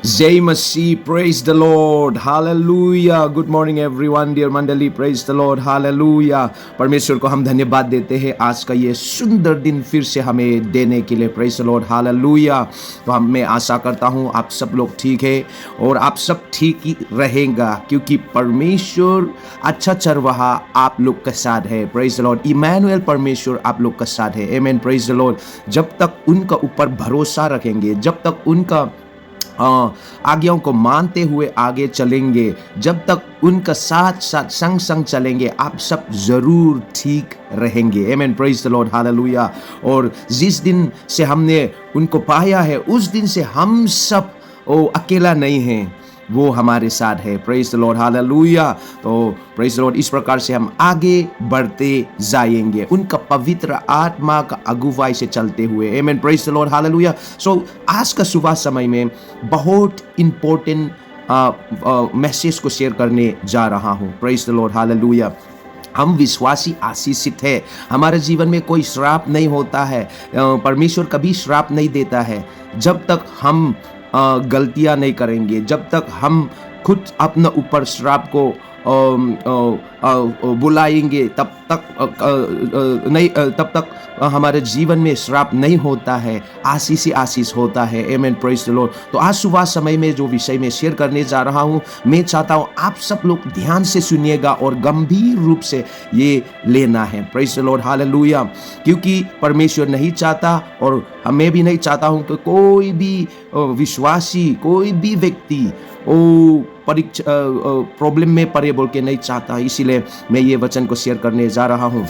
जय मसीह, praise the lord, hallelujah. Good morning everyone, dear मंडली, प्रेज द लॉर्ड, हालेलुया। परमेश्वर को हम धन्यवाद देते हैं आज का ये सुंदर दिन फिर से हमें देने के लिए, प्रेज द लॉर्ड, हालेलुया। तो मैं आशा करता हूँ आप सब लोग ठीक है और आप सब ठीक ही रहेगा, क्योंकि परमेश्वर अच्छा चरवाहा आप लोग के साथ है, प्रेज द लॉर्ड। इमैनुएल परमेश्वर आप लोग के साथ है, आमीन, प्रेज द लॉर्ड। जब तक उनका ऊपर भरोसा रखेंगे, जब तक उनका आज्ञाओं को मानते हुए आगे चलेंगे, जब तक उनका साथ साथ संग संग चलेंगे, आप सब जरूर ठीक रहेंगे, आमीन, प्रेज द लॉर्ड, हालेलुया। और जिस दिन से हमने उनको पाया है उस दिन से हम सब अकेला नहीं हैं, वो हमारे साथ है, प्रेज द लॉर्ड, हालेलुया। तो प्रेज द लॉर्ड, इस प्रकार से हम आगे बढ़ते जाएंगे उनका पवित्र आत्मा का अगुवाई से चलते हुए, आमीन, प्रेज द लॉर्ड, हालेलुया। सो आज का सुबह समय में बहुत इंपॉर्टेंट मैसेज को शेयर करने जा रहा हूँ, प्रेज द लॉर्ड, हालेलुया। हम विश्वासी आशीषित है, हमारे जीवन में कोई श्राप नहीं होता है। परमेश्वर कभी श्राप नहीं देता है जब तक हम गलतियां नहीं करेंगे, जब तक हम खुद अपना ऊपर श्राप को बुलाएंगे, तब तक हमारे जीवन में श्राप नहीं होता है, आशीष ही आशीष होता है, आमीन, प्रेज द लॉर्ड। तो आज सुबह समय में जो विषय में शेयर करने जा रहा हूँ, मैं चाहता हूँ आप सब लोग ध्यान से सुनिएगा और गंभीर रूप से ये लेना है, प्रेज द लॉर्ड, हालेलुया। क्योंकि परमेश्वर नहीं चाहता और मैं भी नहीं चाहता हूँ कि कोई भी विश्वासी, कोई भी व्यक्ति परीक्षा प्रॉब्लम में पड़े बोल के नहीं चाहता। इसीलिए मैं ये वचन को शेयर करने जा रहा हूँ।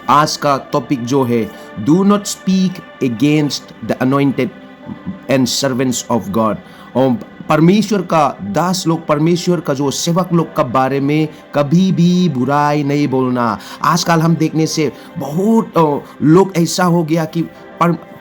आज का टॉपिक जो है, do not speak against the anointed and servants of God. और परमेश्वर का दास लोग, परमेश्वर का जो सेवक लोग के बारे में कभी भी बुराई नहीं बोलना। आजकल हम देखने से बहुत लोग ऐसा हो गया कि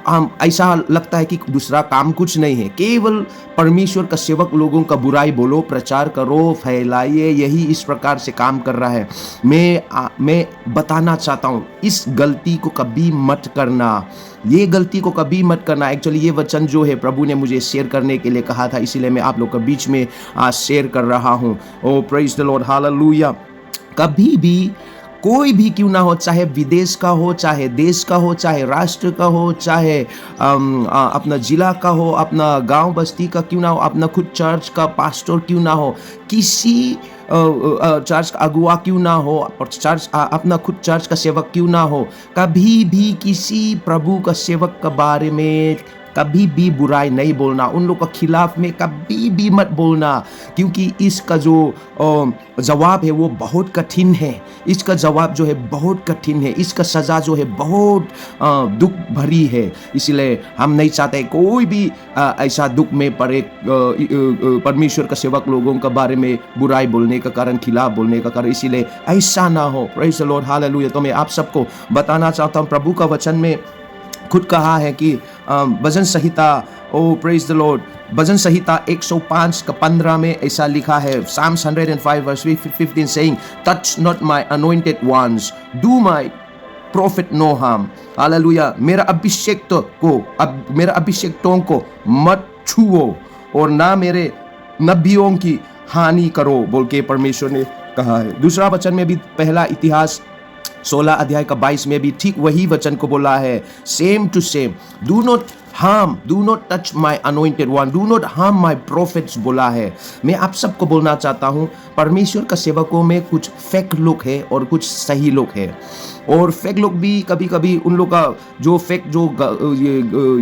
हम ऐसा लगता है कि दूसरा काम कुछ नहीं है, केवल परमेश्वर का सेवक लोगों का बुराई बोलो, प्रचार करो, फैलाइए, यही इस प्रकार से काम कर रहा है। मैं बताना चाहता हूँ, इस गलती को कभी मत करना, ये गलती को कभी मत करना। एक्चुअली ये वचन जो है प्रभु ने मुझे शेयर करने के लिए कहा था, इसीलिए मैं आप लोग के बीच में शेयर कर रहा हूँ। ओ प्रेज द लॉर्ड, हालेलुया। कभी भी कोई भी क्यों ना हो, चाहे विदेश का हो, चाहे देश का हो, चाहे राष्ट्र का हो, चाहे अपना जिला का हो, अपना गांव बस्ती का क्यों ना हो, अपना खुद चर्च का पास्टर क्यों ना हो, किसी चर्च का अगुआ क्यों ना हो, चर्च अपना खुद चर्च का सेवक क्यों ना हो, कभी भी किसी प्रभु का सेवक के बारे में कभी भी बुराई नहीं बोलना, उन लोग के खिलाफ में कभी भी मत बोलना। क्योंकि इसका जो जवाब है वो बहुत कठिन है, इसका जवाब जो है बहुत कठिन है, इसका सज़ा जो है बहुत दुख भरी है। इसलिए हम नहीं चाहते कोई भी ऐसा दुख में पड़े, परमेश्वर का सेवक लोगों के बारे में बुराई बोलने का कारण, खिलाफ बोलने का कारण, इसीलिए ऐसा ना हो, प्रेज द लॉर्ड, हालेलुया। तो मैं आप सबको बताना चाहता हूँ, प्रभु का वचन में खुद कहा है कि भजन संहिता, ओ प्रेज द लॉर्ड, भजन संहिता 105 का 15 में ऐसा लिखा है, Psalms 105 verse 15 saying, touch not my anointed ones, do my prophet no harm। Hallelujah. मेरा अभिषेक्तों को मत छुओ और ना मेरे नबियों की हानि करो बोल के परमेश्वर ने कहा है। दूसरा वचन में भी, पहला इतिहास 16 अध्याय का 22 में भी ठीक वही वचन को बोला है, same to same, do not harm, do not touch my anointed one, do not harm my prophets बोला है। मैं आप सबको बोलना चाहता हूँ, परमेश्वर का सेवकों में कुछ फेक लोग है और कुछ सही लोग है। और फेक लोग भी कभी कभी उन लोग का जो फेक जो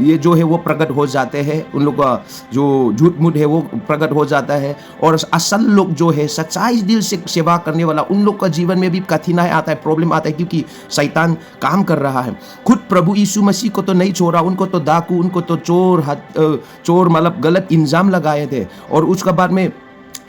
ये जो है वो प्रकट हो जाते हैं, उन लोग का जो झूठ मूठ है वो प्रकट हो जाता है। और असल लोग जो है, सच्चाई दिल से सेवा करने वाला, उन लोग का जीवन में भी कठिनाई आता है, प्रॉब्लम आता है, क्योंकि शैतान काम कर रहा है। खुद प्रभु यीशु मसीह को तो नहीं छोड़ा, उनको तो डाकू, उनको तो चोर मतलब गलत इल्जाम लगाए थे। और उसके बाद में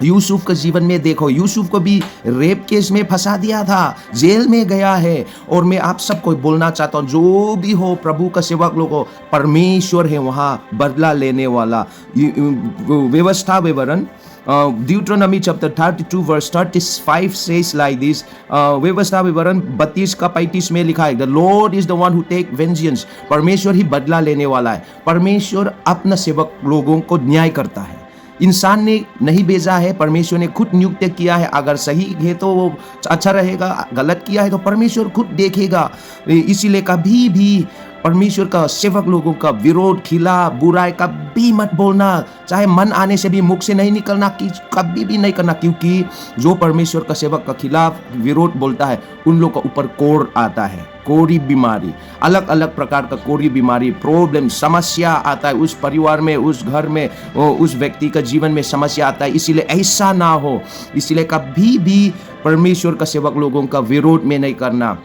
यूसुफ के जीवन में देखो, यूसुफ को भी रेप केस में फंसा दिया था, जेल में गया है। और मैं आप सबको बोलना चाहता हूँ, जो भी हो प्रभु का सेवक लोगों, परमेश्वर है वहाँ बदला लेने वाला। व्यवस्था विवरण Deuteronomy chapter 32 verse 35 says like this, व्यवस्था विवरण 32 का 35 में लिखा है, The Lord is the one who take vengeance, परमेश्वर ही बदला लेने वाला है। परमेश्वर अपना सेवक लोगों को न्याय करता है। इंसान ने नहीं भेजा है, परमेश्वर ने खुद नियुक्त किया है। अगर सही है तो वो अच्छा रहेगा, गलत किया है तो परमेश्वर खुद देखेगा। इसीलिए कभी भी परमेश्वर का सेवक लोगों का विरोध, खिलाफ, बुराई कभी मत बोलना, चाहे मन आने से भी मुख से नहीं निकलना, कि कभी भी नहीं करना, क्योंकि जो परमेश्वर का सेवक का खिलाफ विरोध बोलता है उन लोग का ऊपर कोढ़ आता है, कोढ़ी बीमारी, अलग अलग प्रकार का कोढ़ी बीमारी, प्रॉब्लम, समस्या आता है उस परिवार में, उस घर में, उस व्यक्ति का जीवन में समस्या आता है। इसीलिए ऐसा ना हो, इसलिए कभी भी परमेश्वर का सेवक लोगों का विरोध में नहीं करना।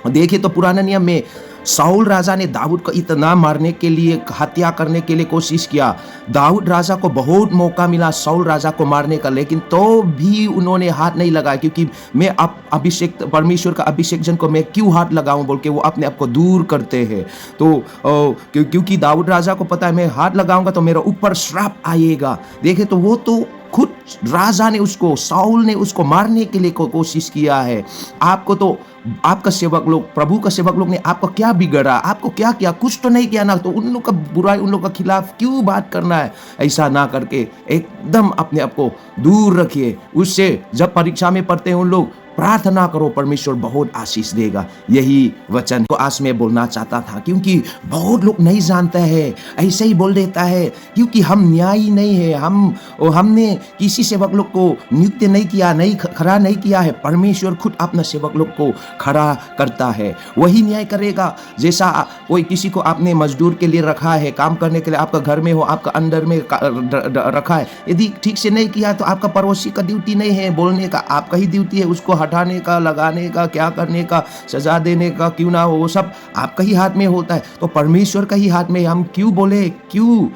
देखिए तो पुराने नियम में साउल राजा ने दाऊद को इतना मारने के लिए, हत्या करने के लिए कोशिश किया। दाऊद राजा को बहुत मौका मिला साउल राजा को मारने का, लेकिन तो भी उन्होंने हाथ नहीं लगाया, क्योंकि मैं अब अभिषेक, परमेश्वर का अभिषेक जन को मैं क्यों हाथ लगाऊं बोल के वो अपने आप को दूर करते हैं। तो क्योंकि दाऊद राजा को पता है मैं हाथ लगाऊंगा तो मेरा ऊपर श्राप आएगा। देखे तो वो तो खुद राजा ने उसको, साउल ने उसको मारने के लिए कोशिश किया है। आपको तो, आपका सेवक लोग, प्रभु का सेवक लोग ने आपको क्या बिगड़ा, आपको क्या किया, कुछ तो नहीं किया ना, तो उन लोग का बुराई, उन लोग का खिलाफ क्यों बात करना है। ऐसा ना करके एकदम अपने आप को दूर रखिए उससे। जब परीक्षा में पढ़ते हैं उन लोग, प्रार्थना करो, परमेश्वर बहुत आशीष देगा। यही वचन को आज मैं बोलना चाहता था, क्योंकि बहुत लोग नहीं जानते हैं, ऐसे ही बोल देता है, क्योंकि हम न्यायी नहीं है, हमने किसी सेवक लोग को नियुक्त नहीं किया, नहीं खड़ा नहीं किया है। परमेश्वर खुद अपना सेवक लोग को खड़ा करता है, वही न्याय करेगा। जैसा कोई किसी को आपने मजदूर के लिए रखा है, काम करने के लिए, आपका घर में हो, आपका अंडर में रखा है, यदि ठीक से नहीं किया तो आपका पड़ोसी का ड्यूटी नहीं है बोलने का, आपका ही ड्यूटी है उसको हटाने का, लगाने का, क्या करने का, सजा देने का, क्यों ना हो, वो सब आपका ही हाथ में होता है। तो परमेश्वर का ही हाथ में, हम क्यों बोले, क्यों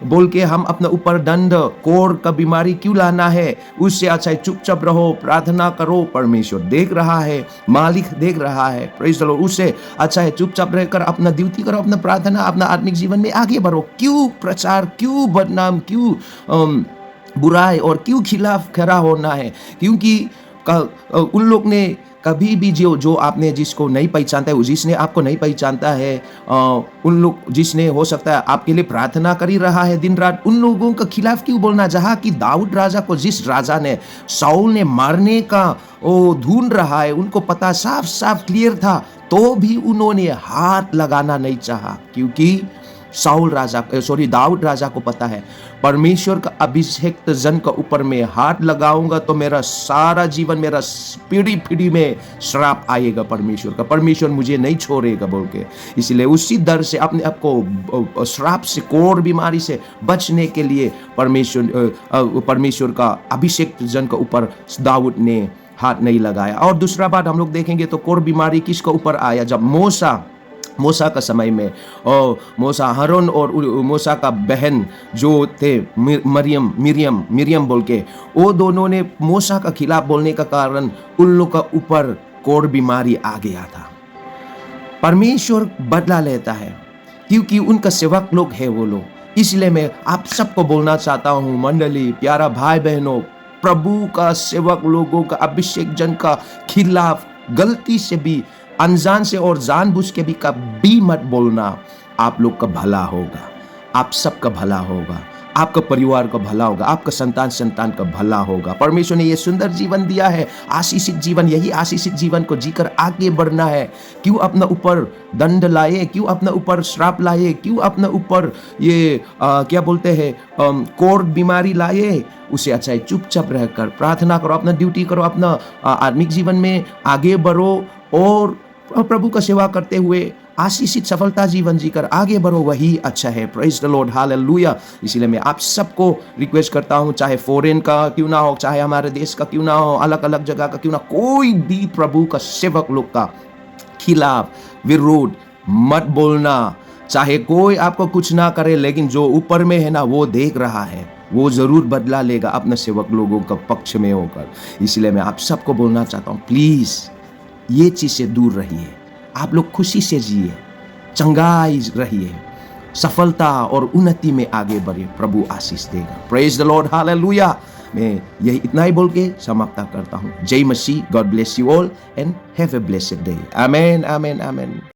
बोल के हम अपना ऊपर दंड, कोढ़ का बीमारी क्यों लाना है। उससे अच्छा है चुपचाप रहो, प्रार्थना करो, परमेश्वर देख रहा है, मालिक देख रहा है। Praise the Lord. उससे अच्छा है चुपचाप रहकर अपना ड्यूटी करो, अपना प्रार्थना, अपना आत्मिक जीवन में आगे बढ़ो। क्यों प्रचार, क्यों बदनाम, क्यों बुराई और क्यों खिलाफ खड़ा होना है। क्योंकि उन लोग ने कभी भी जो आपने जिसको नहीं पहचानता है, जिसने आपको नहीं पहचानता है, उन लोग जिसने हो सकता है आपके लिए प्रार्थना कर ही रहा है दिन रात, उन लोगों के खिलाफ क्यों बोलना। जहाँ कि दाऊद राजा को जिस राजा ने, साउल ने मारने का वो ढूंढ रहा है, उनको पता साफ साफ क्लियर था, तो भी उन्होंने हाथ लगाना नहीं चाहा, क्योंकि दाऊद राजा को पता है परमेश्वर का अभिषेक जन का ऊपर में हाथ लगाऊंगा तो मेरा सारा जीवन, मेरा पीढ़ी पीढ़ी में श्राप आएगा परमेश्वर का, परमेश्वर मुझे नहीं छोड़ेगा बोल के। इसलिए उसी डर से अपने आप को श्राप से, कोढ़ बीमारी से बचने के लिए परमेश्वर का अभिषेक जन का ऊपर दाऊद ने हाथ नहीं लगाया। और दूसरा बात हम लोग देखेंगे तो कोढ़ बीमारी किसके ऊपर आया, जब मूसा का समय में, और मूसा, हारून और मूसा का बहन जो थे मिरियम बोल के, वो दोनों ने मूसा का खिलाफ बोलने का कारण उन लोग का ऊपर कोढ़ बीमारी आ गया था। परमेश्वर बदला लेता है, क्योंकि उनका सेवक लोग है वो लोग। इसलिए मैं आप सबको बोलना चाहता हूँ, मंडली, प्यारा भाई बहनों, प्रभु का सेवक लोगों का, अभिषेक जन का खिलाफ गलती से भी, अनजान से और जानबूझ के भी कभी मत बोलना। आप लोग का भला होगा, आप सबका भला होगा, आपका परिवार का भला होगा, आपका संतान का भला होगा। परमेश्वर ने ये सुंदर जीवन दिया है, आशीषित जीवन। यही आशीषित जीवन को जीकर आगे बढ़ना है। क्यों अपना ऊपर दंड लाए, क्यों अपना ऊपर श्राप लाए, क्यों अपना ऊपर ये क्या बोलते हैं कोढ़ बीमारी लाए। उसे अच्छा है चुपचाप रहकर प्रार्थना करो, अपना ड्यूटी करो, अपना आत्मिक जीवन में आगे बढ़ो और प्रभु का सेवा करते हुए आशीषित सफलता जीवन जीकर आगे बढ़ो, वही अच्छा है। Praise the lord, hallelujah. इसीलिए मैं आप सबको रिक्वेस्ट करता हूँ, चाहे फॉरेन का क्यों ना हो, चाहे हमारे देश का क्यों ना हो, अलग अलग जगह का क्यों ना, कोई भी प्रभु का सेवक लोग का खिलाफ विरोध मत बोलना। चाहे कोई आपको कुछ ना करे, लेकिन जो ऊपर में है ना, वो देख रहा है, वो जरूर बदला लेगा अपने सेवक लोगों का पक्ष में होकर। इसलिए मैं आप सबको बोलना चाहता हूँ, प्लीज ये चीज से दूर रहिए। आप लोग खुशी से जिए, चंगाई रहिए, सफलता और उन्नति में आगे बढ़िए, प्रभु आशीष देगा। Praise the lord, hallelujah. मैं यही इतना ही बोल के समाप्त करता हूँ। जय मसीह। God bless you all and have a blessed day. Amen, amen, amen.